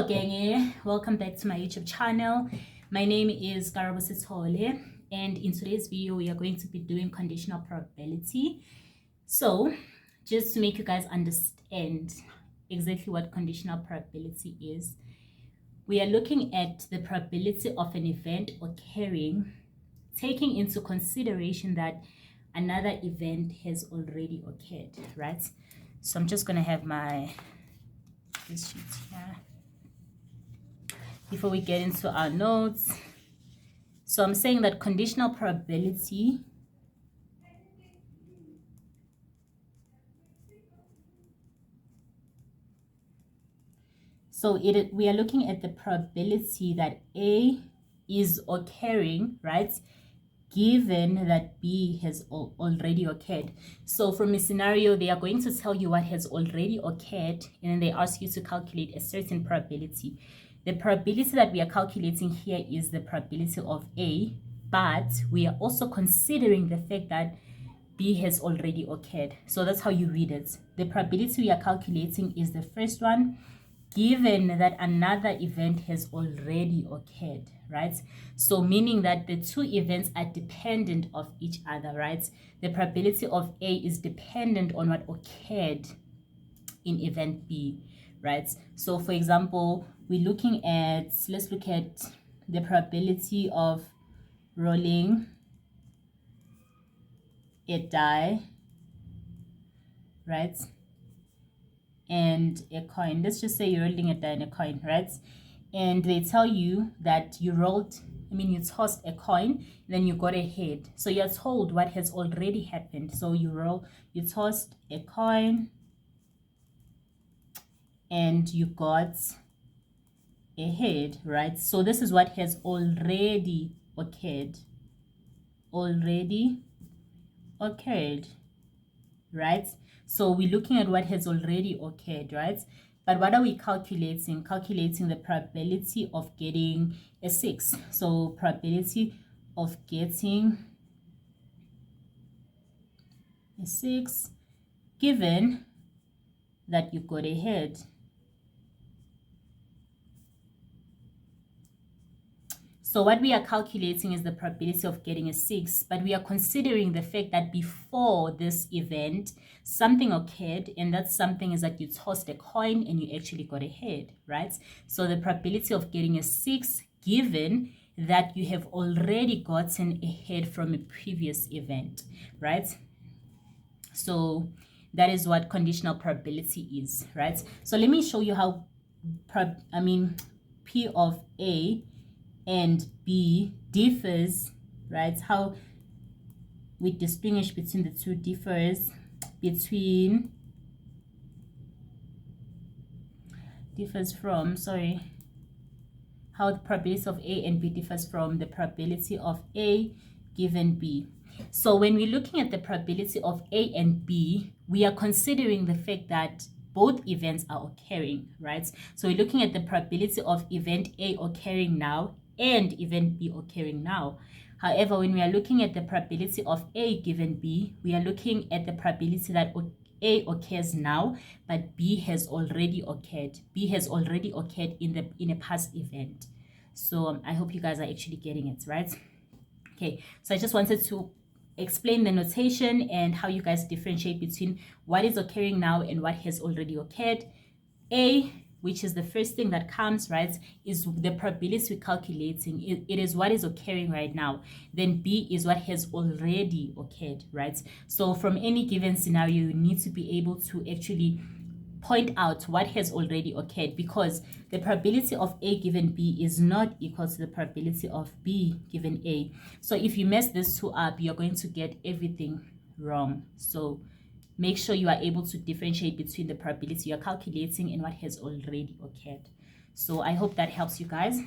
Hello gang, welcome back to my YouTube channel. My name is Karabo Sithole, and in today's video we are going to be doing conditional probability. So just to make you guys understand exactly what conditional probability is, we are looking at the probability of an event occurring, taking into consideration that another event has already occurred, right? So I'm just gonna have this sheet here before we get into our notes. So I'm saying that conditional probability we are looking at the probability that A is occurring, right, given that B has already occurred. So from a scenario, they are going to tell you what has already occurred, and then they ask you to calculate a certain probability. The probability that we are calculating here is the probability of A, but we are also considering the fact that B has already occurred. So that's how you read it. The probability we are calculating is the first one, given that another event has already occurred, right? So meaning that the two events are dependent of each other, right? The probability of A is dependent on what occurred in event B, right? So for example, let's look at the probability of rolling a die, right, and a coin. Let's just say you're rolling a die and a coin, right? And they tell you that you tossed a coin, then you got a head. So you're told what has already happened. So you tossed a coin and you got a head, right? So this is what has already occurred. Right? So we're looking at what has already occurred, right? But what are we calculating? Calculating the probability of getting a 6. So probability of getting a 6 given that you got a head. So what we are calculating is the probability of getting a 6, but we are considering the fact that before this event, something occurred, and that something is that you tossed a coin and you actually got a head, right? So the probability of getting a 6 given that you have already gotten a head from a previous event, right? So that is what conditional probability is, right? So let me show you how P of A and B differs, right? How we distinguish between the two differs from how the probability of A and B differs from the probability of A given B. So when we're looking at the probability of A and B, we are considering the fact that both events are occurring, right? So we're looking at the probability of event A occurring now and event B occurring now. However, when we are looking at the probability of A given B, we are looking at the probability that A occurs now, but B has already occurred. B has already occurred in a past event. So I hope you guys are actually getting it, right? Okay, so I just wanted to explain the notation and how you guys differentiate between what is occurring now and what has already occurred. A, which is the first thing that comes, right, is the probability we're calculating. It is what is occurring right now. Then B is what has already occurred, right? So from any given scenario, you need to be able to actually point out what has already occurred, because the probability of A given B is not equal to the probability of B given A. So if you mess this two up, you're going to get everything wrong. So make sure you are able to differentiate between the probability you're calculating and what has already occurred. So I hope that helps you guys.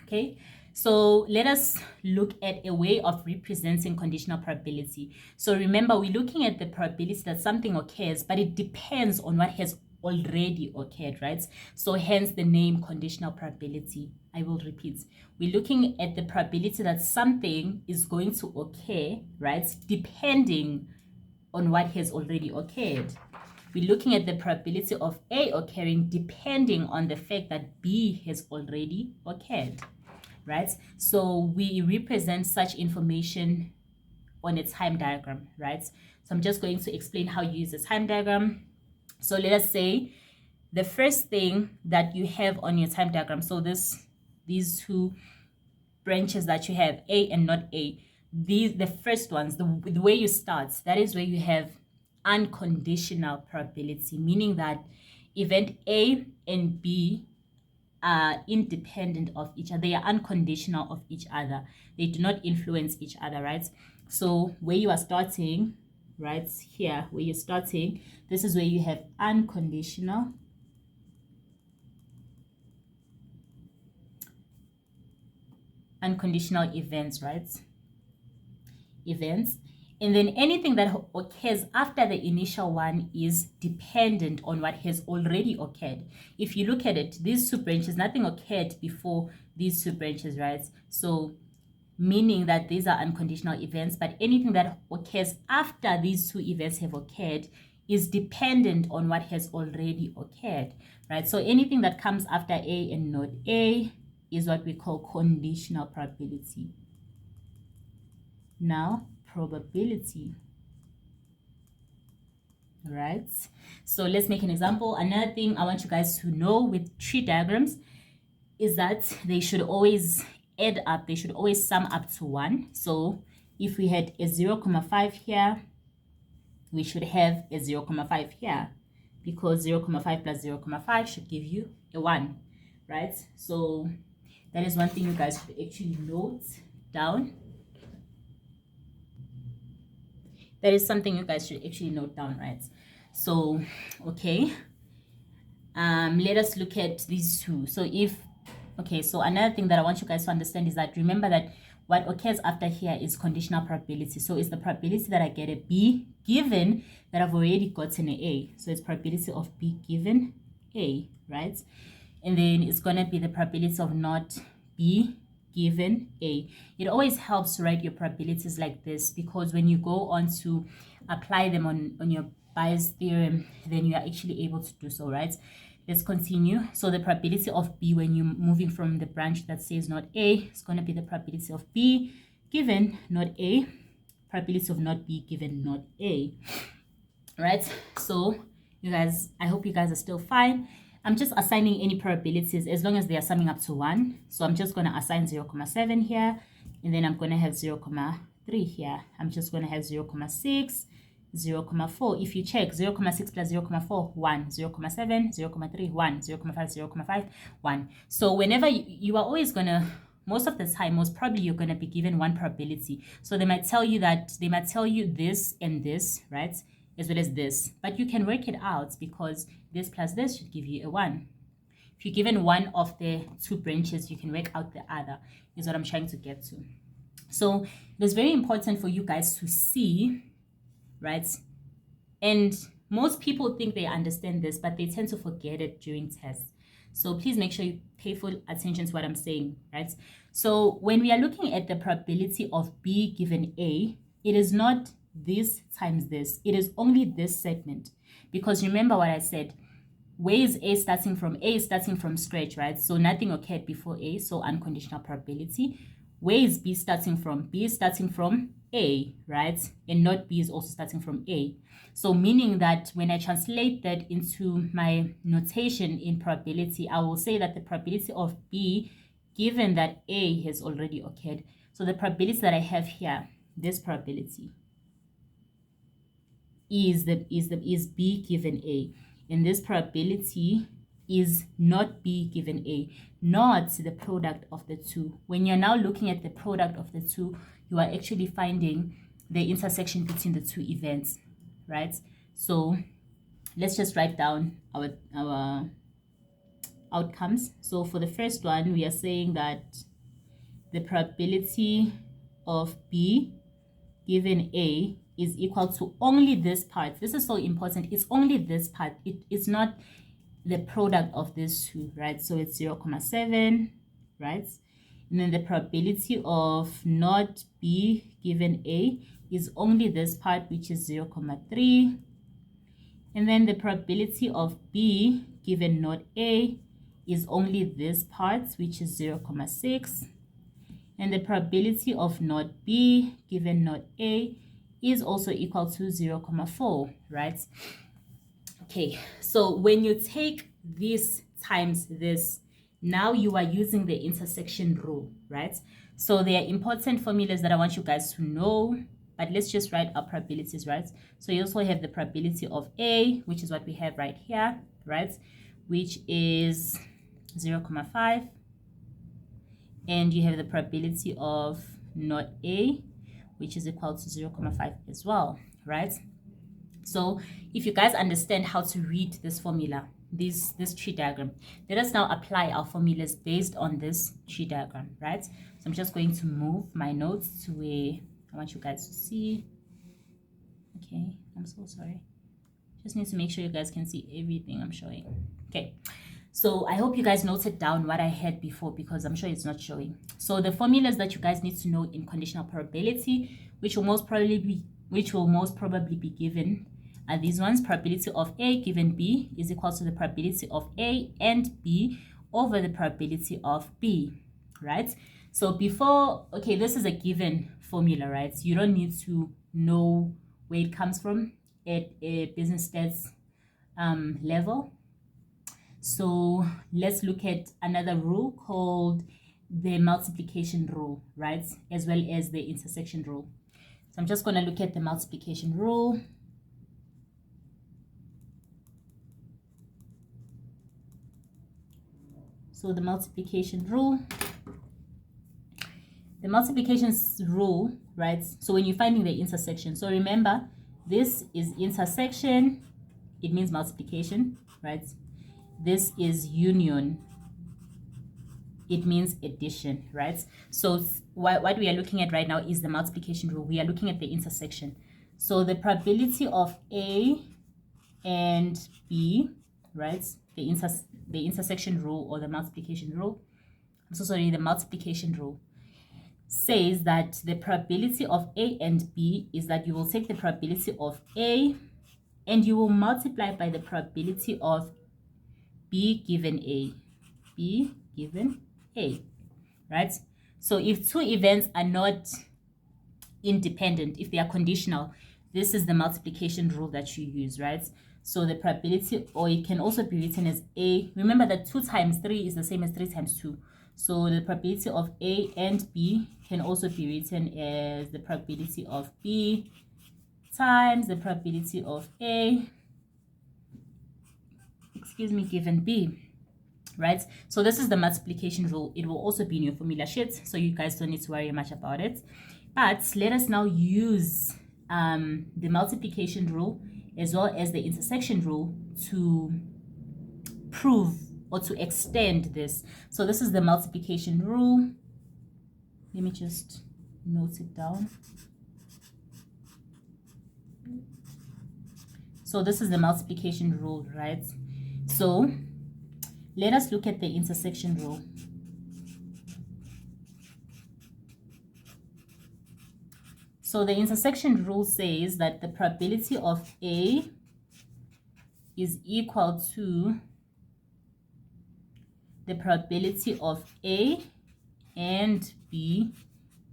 Okay, so let us look at a way of representing conditional probability. So remember, we're looking at the probability that something occurs, but it depends on what has already occurred, right? So hence the name conditional probability. I will repeat. We're looking at the probability that something is going to occur, right, depending on what has already occurred. we're looking at the probability of A occurring depending on the fact that B has already occurred, right? So we represent such information on a time diagram, right? So I'm just going to explain how you use a time diagram. So let us say the first thing that you have on your time diagram, so these two branches that you have, A and not A, the first ones, the way you start, that is where you have unconditional probability, meaning that event A and B are independent of each other. They are unconditional of each other. They do not influence each other, right? So where you are starting, right here, where you're starting, this is where you have unconditional events, right? Events. And then anything that occurs after the initial one is dependent on what has already occurred. If you look at it, these two branches, nothing occurred before these two branches, right? So meaning that these are unconditional events, but anything that occurs after these two events have occurred is dependent on what has already occurred, right? So anything that comes after A and not A is what we call conditional probability. Now, probability, right? So let's make an example. Another thing I want you guys to know with tree diagrams is that they should always add up. They should always sum up to 1. So if we had a 0.5 here, we should have a 0.5 here, because 0.5 plus 0.5 should give you a 1, right? So that is one thing you guys should actually note down. That is something you guys should actually note down, right? So, okay. Let us look at these two. So so another thing that I want you guys to understand is that remember that what occurs after here is conditional probability. So it's the probability that I get a B given that I've already gotten an A. So it's probability of B given A, right? And then it's going to be the probability of not B given A. It always helps to write your probabilities like this, because when you go on to apply them on your bias theorem, then you are actually able to do so, right? Let's continue. So the probability of B when you're moving from the branch that says not A is going to be the probability of B given not A, probability of not B given not A, right? So you guys, I hope you guys are still fine. I'm just assigning any probabilities as long as they are summing up to 1. So I'm just going to assign 0.7 here, and then I'm going to have 0.3 here. I'm just going to have 0.6, 0.4. If you check 0.6 plus 0.4, 1, 0.7, 0.3, 1, 0.5, 0.5, 1. So whenever you are always going to, most of the time, most probably you're going to be given one probability. So they might tell you this and this, right? As well as this, but you can work it out because this plus this should give you a 1. If you're given one of the two branches, you can work out the other, is what I'm trying to get to. So it's very important for you guys to see, right? And most people think they understand this, but they tend to forget it during tests. So please make sure you pay full attention to what I'm saying, right? So when we are looking at the probability of B given A, it is not this times this. It is only this segment. Because remember what I said, where is A starting from? A is starting from scratch, right? So nothing occurred before A, so unconditional probability. Where is B starting from? B is starting from A, right? And not B is also starting from A. So meaning that when I translate that into my notation in probability, I will say that the probability of B, given that A has already occurred, so the probability that I have here, this probability, is B given A, and this probability is not B given A, not the product of the two. When you're now looking at the product of the two, you are actually finding the intersection between the two events, right? So let's just write down our outcomes. So for the first one, we are saying that the probability of B given A is equal to only this part. This is so important. It's only this part. It's not the product of these two, right? So it's 0.7, right? And then the probability of not B given A is only this part, which is 0.3. And then the probability of B given not A is only this part, which is 0.6. And the probability of not B given not A is also equal to 0.4, right? Okay, so when you take this times this, now you are using the intersection rule, right? So there are important formulas that I want you guys to know, but let's just write our probabilities, right? So you also have the probability of A, which is what we have right here, right? Which is 0.5. And you have the probability of not A, which is equal to 0.5 as well, right? So if you guys understand how to read this formula, this tree diagram, let us now apply our formulas based on this tree diagram, right? So I'm just going to move my notes to where I want you guys to see. Okay, I'm so sorry. Just need to make sure you guys can see everything I'm showing. Okay, so I hope you guys noted down what I had before, because I'm sure it's not showing. So the formulas that you guys need to know in conditional probability, which will most probably be given, are these ones. Probability of A given B is equal to the probability of A and B over the probability of B, right? So before, okay, this is a given formula, right? You don't need to know where it comes from at a business stats level. So let's look at another rule called the multiplication rule, right? As well as the intersection rule. So I'm just going to look at the multiplication rule. So the multiplication rule, right? So when you're finding the intersection, so remember, this is intersection, it means multiplication, right? This is union, it means addition, right? So what we are looking at right now is the multiplication rule. We are looking at the intersection. So the probability of A and B, right? The intersection rule, or the multiplication rule. I'm so sorry, the multiplication rule says that the probability of A and B is that you will take the probability of A and you will multiply by the probability of B given A. B given A, right? So if two events are not independent, if they are conditional, this is the multiplication rule that you use, right? So the probability, or it can also be written as A. Remember that 2 times 3 is the same as 3 times 2. So the probability of A and B can also be written as the probability of B times the probability of A, given B, right? So this is the multiplication rule. It will also be in your formula sheet, so you guys don't need to worry much about it. But let us now use the multiplication rule as well as the intersection rule to prove or to extend this. So this is the multiplication rule. Let me just note it down. So this is the multiplication rule, right? So let us look at the intersection rule. So the intersection rule says that the probability of A is equal to the probability of A and B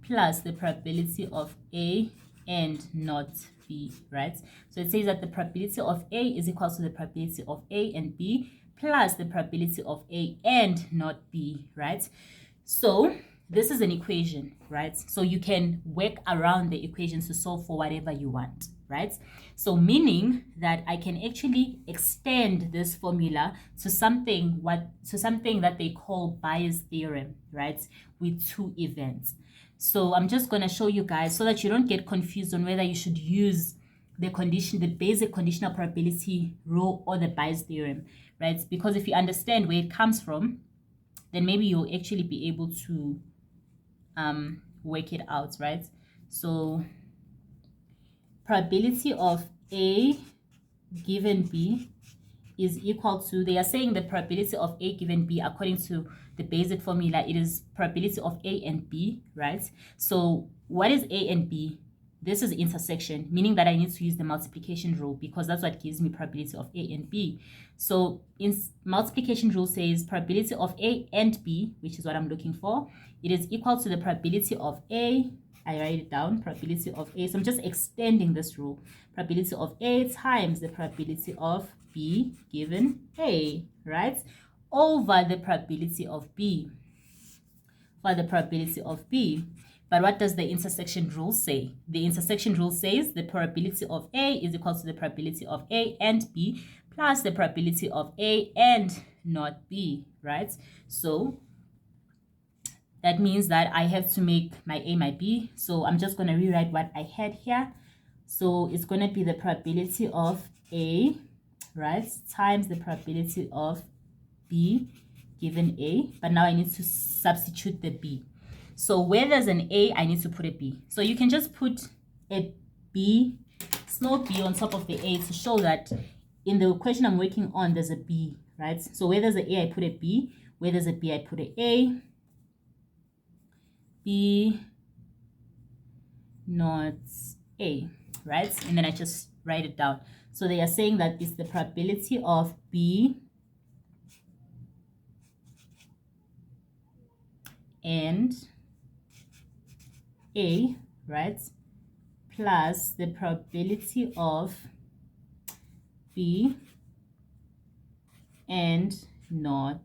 plus the probability of A and not B, right? So it says that the probability of A is equal to the probability of A and B plus the probability of A and not B, right? So this is an equation, right? So you can work around the equation to solve for whatever you want, right? So meaning that I can actually extend this formula to something that they call Bayes' theorem, right? With 2 events. So I'm just going to show you guys so that you don't get confused on whether you should use the basic conditional probability rule or the Bayes' theorem, right? Because if you understand where it comes from, then maybe you'll actually be able to work it out, right? So probability of A given B is equal to, they are saying the probability of A given B according to the basic formula, it is probability of A and B, right? So what is A and B? this is intersection, meaning that I need to use the multiplication rule because that's what gives me probability of A and B. So in multiplication rule says probability of A and B, which is what I'm looking for, it is equal to the probability of A. I write it down, probability of A. So I'm just extending this rule. Probability of A times the probability of B given A, right? Over the probability of B. For the probability of B. But what does the intersection rule say? The intersection rule says the probability of A is equal to the probability of A and B plus the probability of A and not B, right? So that means that I have to make my A my B. So I'm just going to rewrite what I had here. So it's going to be the probability of A, right, times the probability of B given A. But now I need to substitute the B. So where there's an A, I need to put a B. So you can just put a B, small b on top of the A to show that in the equation I'm working on, there's a B, right? So where there's an A, I put a B. Where there's a B, I put an A. B not A, right? And then I just write it down. So they are saying that it's the probability of B and A, right, plus the probability of B and not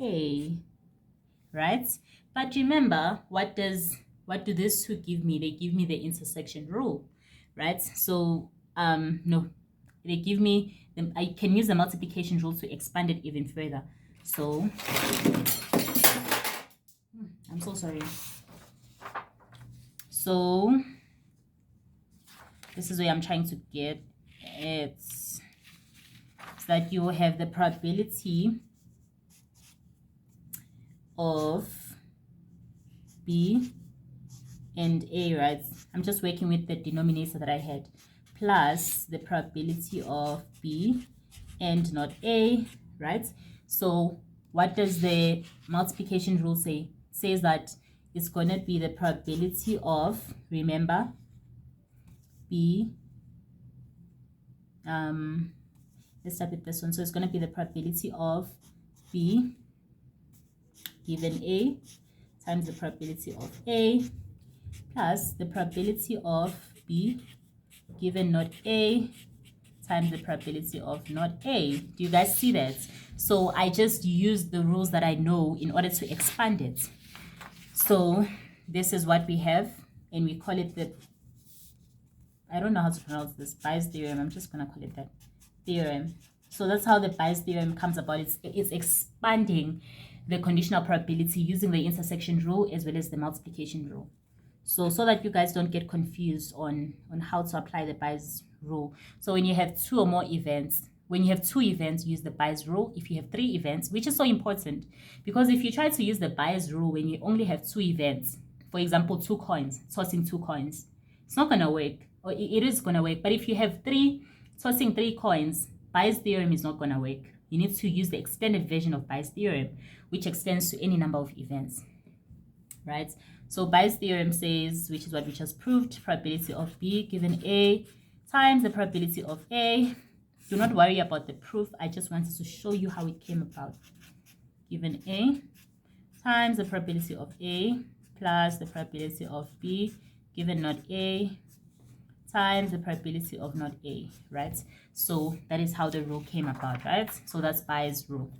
A, right? But remember, what do these two give me? They give me the intersection rule, right? So no, they give me I can use the multiplication rule to expand it even further. So I'm so sorry. So this is where I'm trying to get it. So that you have the probability of B and A, right? I'm just working with the denominator that I had, plus the probability of B and not A, right? So what does the multiplication rule say? It says that it's going to be the probability of, remember, B, let's start with this one. So it's going to be the probability of B given A times the probability of A plus the probability of B given not A times the probability of not A. Do you guys see that? So I just used the rules that I know in order to expand it. So this is what we have, and we call it the, I don't know how to pronounce this, Bayes theorem. I'm just going to call it that, theorem. So that's how the Bayes theorem comes about. It's expanding the conditional probability using the intersection rule as well as the multiplication rule. So that you guys don't get confused on how to apply the Bayes rule. So when you have two or more events, when you have two events, use the Bayes rule. If you have three events, which is so important, because if you try to use the Bayes rule when you only have two events, for example, two coins, tossing two coins, it's not going to work. Or it is going to work. But if you have three, tossing three coins, Bayes theorem is not going to work. You need to use the extended version of Bayes theorem, which extends to any number of events, right? So Bayes theorem says, which is what we just proved, probability of B given A times the probability of A. Do not worry about the proof. I just wanted to show you how it came about. Given A times the probability of A plus the probability of B given not A times the probability of not A, right? So that is how the rule came about, right? So that's Bayes rule,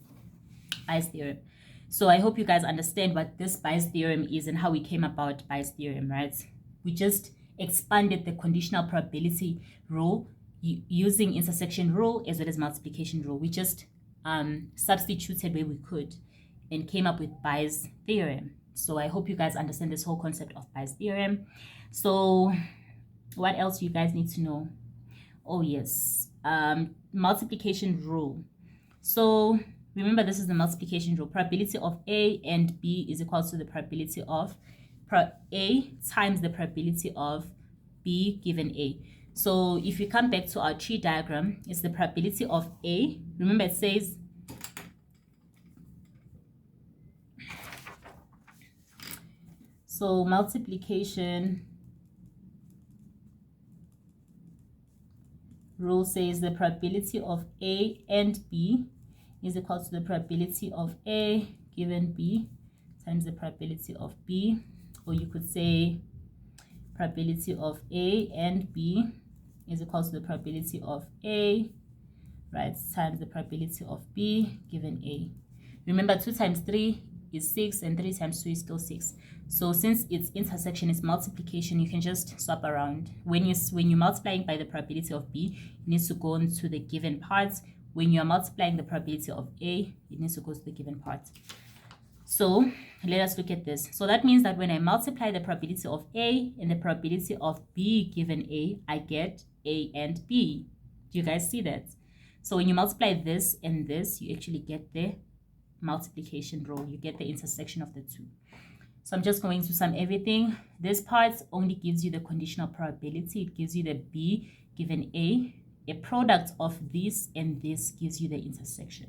Bayes theorem. So I hope you guys understand what this Bayes theorem is and how we came about Bayes theorem, right? We just expanded the conditional probability rule using intersection rule as well as multiplication rule. We just substituted where we could and came up with Bayes theorem. So I hope you guys understand this whole concept of Bayes theorem. So what else you guys need to know? Oh yes, multiplication rule. So remember, this is the multiplication rule. Probability of A and B is equal to the probability of A times the probability of B given A. So if you come back to our tree diagram, it's the probability of A. Remember, it says so multiplication rule says the probability of A and B is equal to the probability of A given B times the probability of B, or you could say probability of A and B is equal to the probability of A, right, times the probability of B given A. Remember, 2 times 3 is 6 and 3 times 2 is still 6. So since its intersection is multiplication, you can just swap around. When you're multiplying by the probability of B, it needs to go into the given parts. When you're multiplying the probability of A, it needs to go to the given part. So let us look at this. So that means that when I multiply the probability of A and the probability of B given A, I get A and B. Do you guys see that? So when you multiply this and this, you actually get the multiplication rule. You get the intersection of the two. So I'm just going to sum everything. This part only gives you the conditional probability. It gives you the B given A. A product of this and this gives you the intersection.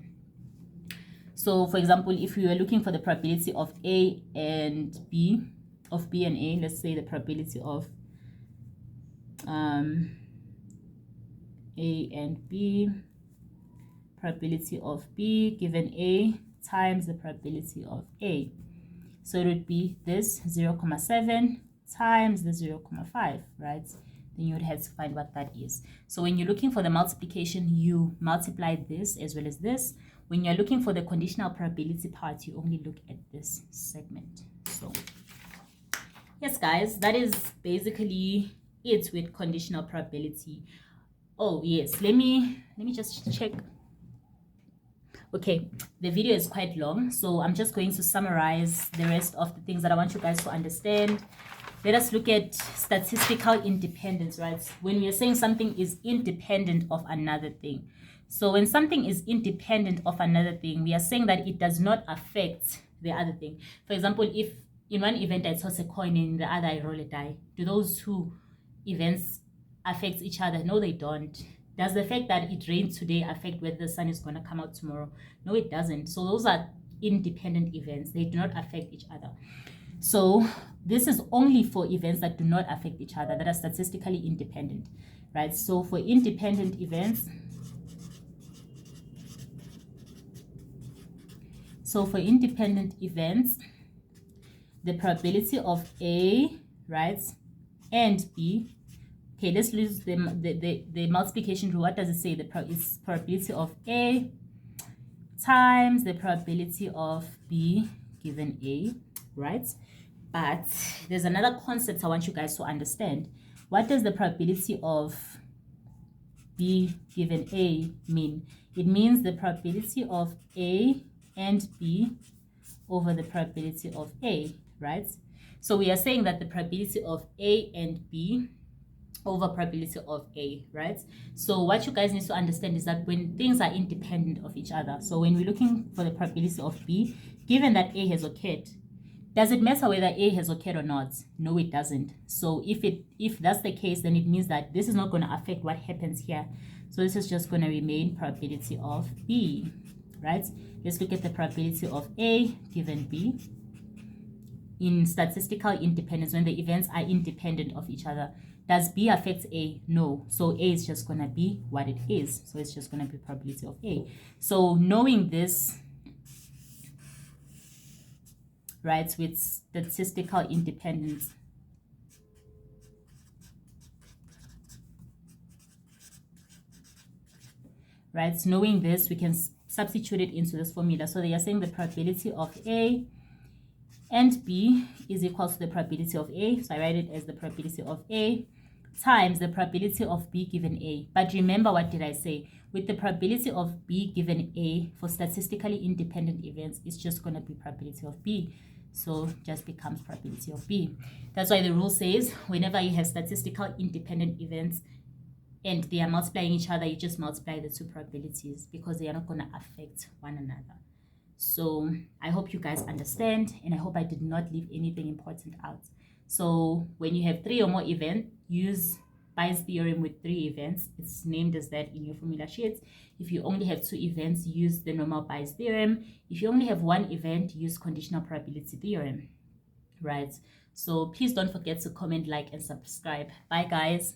So for example, if we were looking for the probability of A and B, of B and A, let's say the probability of A and B, probability of B given A times the probability of A. So it would be this 0.7 times the 0.5, right? Then you would have to find what that is. So when you're looking for the multiplication, you multiply this as well as this. When you're looking for the conditional probability part, you only look at this segment. So yes, guys, that is basically it with conditional probability. Oh yes, let me just check. Okay, the video is quite long, so I'm just going to summarize the rest of the things that I want you guys to understand. Let us look at statistical independence, right? When we are saying something is independent of another thing. So when something is independent of another thing, we are saying that it does not affect the other thing. For example, if in one event I toss a coin and in the other I roll a die, do those two events affect each other? No, they don't. Does the fact that it rained today affect whether the sun is going to come out tomorrow? No, it doesn't. So those are independent events. They do not affect each other. So this is only for events that do not affect each other, that are statistically independent, right? So for independent events, the probability of A, right, and B. Okay, let's use the multiplication rule. What does it say? It's probability of A times the probability of B given A, right? But there's another concept I want you guys to understand. What does the probability of B given A mean? It means the probability of A and B over the probability of A, right? So we are saying that the probability of A and B over probability of A, right? So what you guys need to understand is that when things are independent of each other, so when we're looking for the probability of B, given that A has occurred, does it matter whether A has occurred or not? No, it doesn't. So if that's the case, then it means that this is not going to affect what happens here. So this is just going to remain probability of B, right? Let's look at the probability of A given B. In statistical independence, when the events are independent of each other, does B affect A? No. So A is just going to be what it is. So it's just going to be probability of A. So knowing this, right, with statistical independence, right, knowing this, we can substitute it into this formula. So they are saying the probability of A and B is equal to the probability of A. So I write it as the probability of A times the probability of B given A. But remember, what did I say? With the probability of B given A for statistically independent events, it's just going to be probability of B. So just becomes probability of B. That's why the rule says whenever you have statistical independent events and they are multiplying each other, you just multiply the two probabilities because they are not going to affect one another. So I hope you guys understand, and I hope I did not leave anything important out. So when you have 3 or more events, use Bayes' theorem with 3 events. It's named as that in your formula sheets. If you only have 2 events, use the normal Bayes' theorem. If you only have 1 event, use conditional probability theorem, right? So please don't forget to comment, like, and subscribe. Bye, guys.